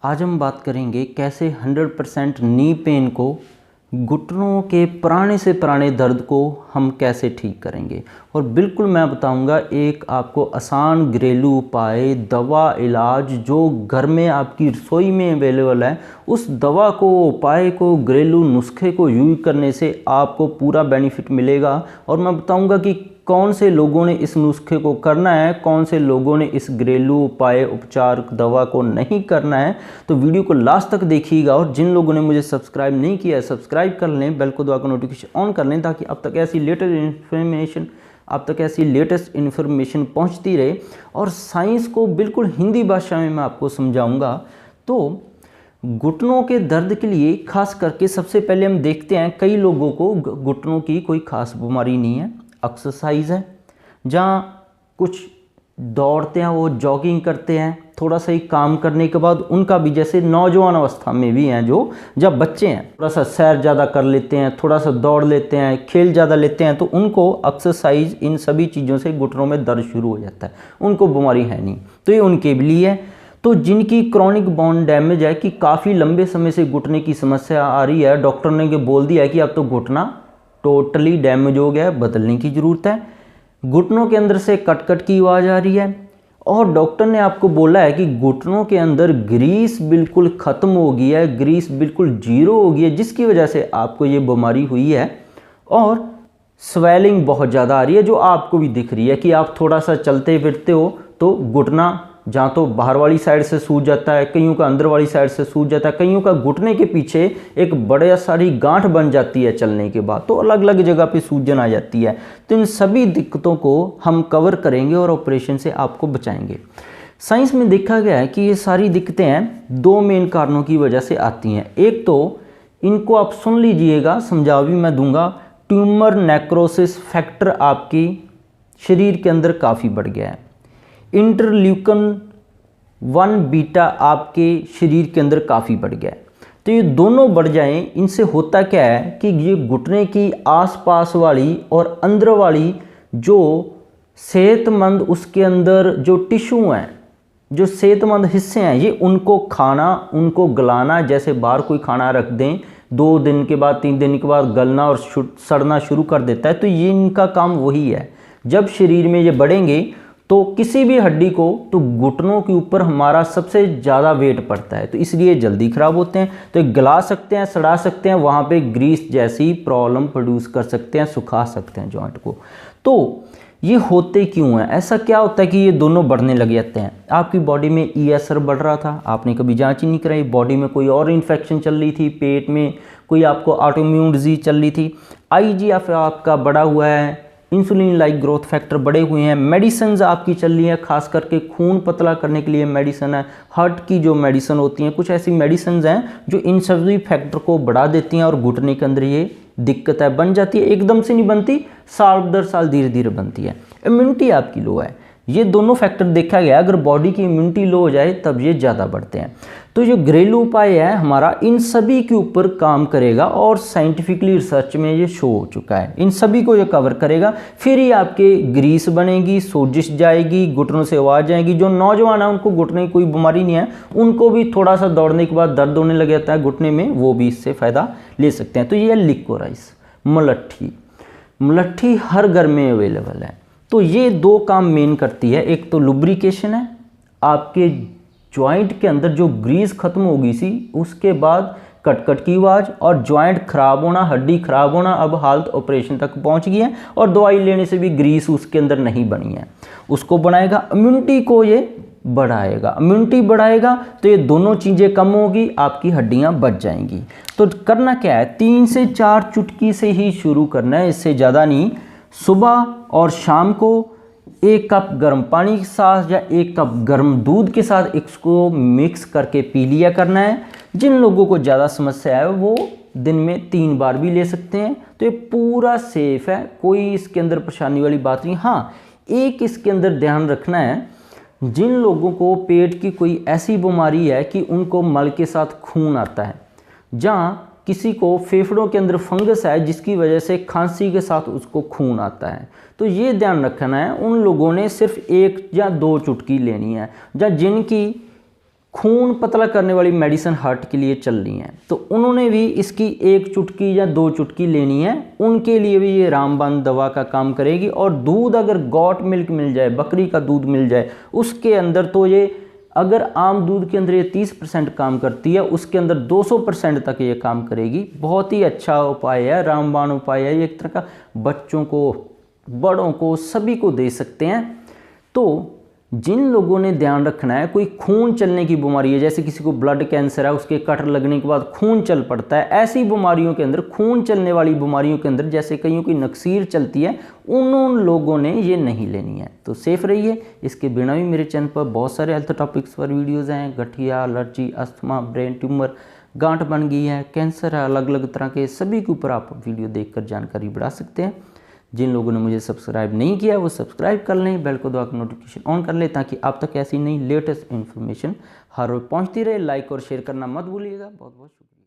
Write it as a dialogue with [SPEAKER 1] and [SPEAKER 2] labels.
[SPEAKER 1] आज हम बात करेंगे कैसे 100% नी पेन को, घुटनों के पुराने से पुराने दर्द को हम कैसे ठीक करेंगे। और बिल्कुल मैं बताऊंगा एक आपको आसान घरेलू उपाय, दवा, इलाज जो घर में आपकी रसोई में अवेलेबल है। उस दवा को, उपाय को, घरेलू नुस्खे को यूज करने से आपको पूरा बेनिफिट मिलेगा। और मैं बताऊंगा कि कौन से लोगों ने इस नुस्खे को करना है, कौन से लोगों ने इस घरेलू उपाय, उपचार, दवा को नहीं करना है। तो वीडियो को लास्ट तक देखिएगा। और जिन लोगों ने मुझे सब्सक्राइब नहीं किया है, सब्सक्राइब कर लें, बेल को दबाकर नोटिफिकेशन ऑन कर लें, ताकि अब तक ऐसी लेटेस्ट इन्फॉर्मेशन पहुंचती रहे। और साइंस को बिल्कुल हिंदी भाषा में मैं आपको समझाऊंगा। तो घुटनों के दर्द के लिए खास करके सबसे पहले हम देखते हैं, कई लोगों को घुटनों की कोई खास बीमारी नहीं है, एक्सरसाइज है। जहाँ कुछ दौड़ते हैं, वो जॉगिंग करते हैं, थोड़ा सा ही काम करने के बाद उनका भी, जैसे नौजवान अवस्था में भी हैं, जो जब बच्चे हैं थोड़ा सा सैर ज़्यादा कर लेते हैं, थोड़ा सा दौड़ लेते हैं, खेल ज़्यादा लेते हैं, तो उनको एक्सरसाइज, इन सभी चीज़ों से घुटनों में दर्द शुरू हो जाता है। उनको बीमारी है नहीं, तो ये उनके लिए है। तो जिनकी क्रॉनिक बोन डैमेज है, कि काफ़ी लंबे समय से घुटने की समस्या आ रही है, डॉक्टर ने बोल दिया है कि अब तो घुटना टोटली डैमेज हो गया है, बदलने की ज़रूरत है। घुटनों के अंदर से कट कट की आवाज़ आ रही है, और डॉक्टर ने आपको बोला है कि घुटनों के अंदर ग्रीस बिल्कुल ख़त्म हो गई है, ग्रीस बिल्कुल जीरो हो गई है, जिसकी वजह से आपको ये बीमारी हुई है। और स्वेलिंग बहुत ज़्यादा आ रही है, जो आपको भी दिख रही है कि आप थोड़ा सा चलते फिरते हो तो घुटना जहाँ तो बाहर वाली साइड से सूज जाता है, कईयों का अंदर वाली साइड से सूज जाता है, कईयों का घुटने के पीछे एक बड़ा सारी गांठ बन जाती है चलने के बाद, तो अलग अलग जगह पे सूजन आ जाती है। तो इन सभी दिक्कतों को हम कवर करेंगे और ऑपरेशन से आपको बचाएंगे। साइंस में देखा गया है कि ये सारी दिक्कतें हैं, दो मेन कारणों की वजह से आती हैं। एक तो इनको आप सुन लीजिएगा, समझा भी मैं दूंगा, ट्यूमर नेक्रोसिस फैक्टर आपकी शरीर के अंदर काफ़ी बढ़ गया है। इंटरल्यूकन 1 बीटा आपके शरीर के अंदर काफ़ी बढ़ गया है। तो ये दोनों बढ़ जाएं, इनसे होता क्या है कि ये घुटने की आसपास वाली और अंदर वाली जो सेहतमंद, उसके अंदर जो टिश्यू हैं, जो सेहतमंद हिस्से हैं, ये उनको खाना, उनको गलाना, जैसे बाहर कोई खाना रख दें, 2 दिन के बाद, 3 दिन के बाद गलना और सड़ना शुरू कर देता है। तो ये इनका काम वही है। जब शरीर में ये बढ़ेंगे तो किसी भी हड्डी को, तो घुटनों के ऊपर हमारा सबसे ज़्यादा वेट पड़ता है, तो इसलिए जल्दी ख़राब होते हैं। तो गला सकते हैं, सड़ा सकते हैं, वहाँ पे ग्रीस जैसी प्रॉब्लम प्रोड्यूस कर सकते हैं, सुखा सकते हैं जॉइंट को। तो ये होते क्यों हैं? ऐसा क्या होता है कि ये दोनों बढ़ने लग जाते हैं? आपकी बॉडी में ईएसआर बढ़ रहा था, आपने कभी जांच ही नहीं कराई, बॉडी में कोई और इन्फेक्शन चल रही थी, पेट में कोई आपको ऑटोइम्यून डिजीज चल रही थी, आईजीएफ आपका बढ़ा हुआ है, इंसुलिन लाइक ग्रोथ फैक्टर बढ़े हुए हैं, मेडिसिन आपकी चल रही है, खास करके खून पतला करने के लिए मेडिसिन है, हार्ट की जो मेडिसिन होती हैं, कुछ ऐसी मेडिसिन हैं जो इन सभी फैक्टर को बढ़ा देती हैं, और घुटने के अंदर ये दिक्कत है बन जाती है। एकदम से नहीं बनती, साल दर साल धीरे धीरे बनती है। इम्यूनिटी आपकी लो है, ये दोनों फैक्टर देखा गया, अगर बॉडी की इम्यूनिटी लो हो जाए तब ये ज़्यादा बढ़ते हैं। तो जो घरेलू उपाय है हमारा, इन सभी के ऊपर काम करेगा, और साइंटिफिकली रिसर्च में ये शो हो चुका है, इन सभी को ये कवर करेगा। फिर ही आपके ग्रीस बनेगी, सोजिश जाएगी, घुटनों से आवाज़ जाएगी। जो नौजवान है उनको घुटने की कोई बीमारी नहीं है, उनको भी थोड़ा सा दौड़ने के बाद दर्द होने लग जाता है घुटने में, वो भी इससे फ़ायदा ले सकते हैं। तो ये लिकोराइस, मुलट्ठी हर घर में अवेलेबल है। तो ये 2 काम मेन करती है। एक तो लुब्रिकेशन है, आपके जॉइंट के अंदर जो ग्रीस खत्म हो गई थी, उसके बाद कटकट की आवाज़ और जॉइंट खराब होना, हड्डी खराब होना, अब हालत ऑपरेशन तक पहुंच गई है, और दवाई लेने से भी ग्रीस उसके अंदर नहीं बनी है, उसको बनाएगा। इम्यूनिटी को ये बढ़ाएगा, इम्यूनिटी बढ़ाएगा, तो ये दोनों चीज़ें कम होगी, आपकी हड्डियां बच जाएंगी। तो करना क्या है, 3 से 4 चुटकी से ही शुरू करना है, इससे ज़्यादा नहीं। सुबह और शाम को 1 कप गर्म पानी के साथ या 1 कप गर्म दूध के साथ इसको मिक्स करके पी लिया करना है। जिन लोगों को ज़्यादा समस्या है वो दिन में 3 बार भी ले सकते हैं। तो ये पूरा सेफ है, कोई इसके अंदर परेशानी वाली बात नहीं। हाँ, एक इसके अंदर ध्यान रखना है, जिन लोगों को पेट की कोई ऐसी बीमारी है कि उनको मल के साथ खून आता है, जहाँ किसी को फेफड़ों के अंदर फंगस है जिसकी वजह से खांसी के साथ उसको खून आता है, तो ये ध्यान रखना है, उन लोगों ने सिर्फ 1 या 2 चुटकी लेनी है। या जिनकी खून पतला करने वाली मेडिसिन हार्ट के लिए चल रही हैं, तो उन्होंने भी इसकी 1 चुटकी या 2 चुटकी लेनी है, उनके लिए भी ये रामबाण दवा का काम करेगी। और दूध अगर गॉट मिल्क मिल जाए, बकरी का दूध मिल जाए उसके अंदर, तो ये अगर आम दूध के अंदर ये 30% काम करती है, उसके अंदर 200% तक ये काम करेगी। बहुत ही अच्छा उपाय है, रामबाण उपाय है। ये एक तरह का बच्चों को, बड़ों को, सभी को दे सकते हैं। तो जिन लोगों ने ध्यान रखना है, कोई खून चलने की बीमारी है, जैसे किसी को ब्लड कैंसर है, उसके कटर लगने के बाद खून चल पड़ता है, ऐसी बीमारियों के अंदर, खून चलने वाली बीमारियों के अंदर, जैसे कईयों की नक्सीर चलती है, उन लोगों ने ये नहीं लेनी है। तो सेफ रहिए। इसके बिना भी मेरे चैनल पर बहुत सारे हेल्थ टॉपिक्स पर वीडियोज़ हैं। गठिया, एलर्जी, अस्थमा, ब्रेन ट्यूमर, गांठ बन गई है, कैंसर है, अलग अलग तरह के, सभी के ऊपर आप वीडियो देखकर जानकारी बढ़ा सकते हैं। जिन लोगों ने मुझे सब्सक्राइब नहीं किया वो सब्सक्राइब कर लें, बेल को दबाकर नोटिफिकेशन ऑन कर लें, ताकि आप तक ऐसी नई लेटेस्ट इन्फॉर्मेशन हर रोज पहुंचती रहे। लाइक और शेयर करना मत भूलिएगा। बहुत बहुत शुक्रिया।